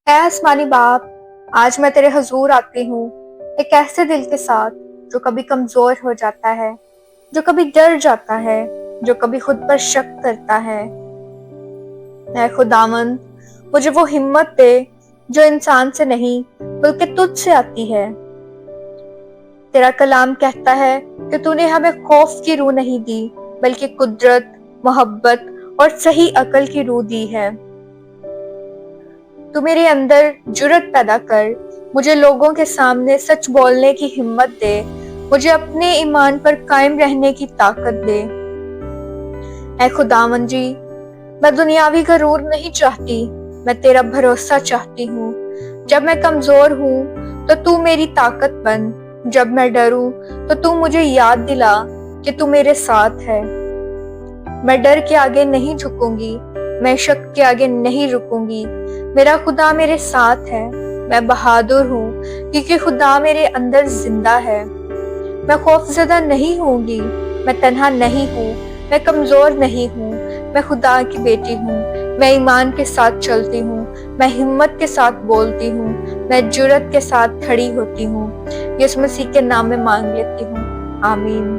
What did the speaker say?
اے آسمانی باپ، آج میں تیرے حضور آتی ہوں ایک ایسے دل کے ساتھ جو کبھی کمزور ہو جاتا ہے، جو کبھی ڈر جاتا ہے، جو کبھی خود پر شک کرتا ہے۔ اے خداوند، مجھے وہ ہمت دے جو انسان سے نہیں بلکہ تجھ سے آتی ہے۔ تیرا کلام کہتا ہے کہ تو نے ہمیں خوف کی روح نہیں دی بلکہ قدرت، محبت اور صحیح عقل کی روح دی ہے۔ تو میرے اندر جرت پیدا کر، مجھے لوگوں کے سامنے سچ بولنے کی ہمت دے، مجھے اپنے ایمان پر قائم رہنے کی طاقت دے۔ اے خداوند جی، میں دنیاوی غرور نہیں چاہتی، میں تیرا بھروسہ چاہتی ہوں۔ جب میں کمزور ہوں تو تو میری طاقت بن، جب میں ڈروں تو تو مجھے یاد دلا کہ تو میرے ساتھ ہے۔ میں ڈر کے آگے نہیں جھکوں گی، میں شک کے آگے نہیں رکوں گی۔ میرا خدا میرے ساتھ ہے، میں بہادر ہوں کیونکہ خدا میرے اندر زندہ ہے۔ میں خوف زدہ نہیں ہوں گی، میں تنہا نہیں ہوں، میں کمزور نہیں ہوں، میں خدا کی بیٹی ہوں۔ میں ایمان کے ساتھ چلتی ہوں، میں ہمت کے ساتھ بولتی ہوں، میں جرت کے ساتھ کھڑی ہوتی ہوں۔ یسوع مسیح کے نام میں مانگ لیتی ہوں، آمین۔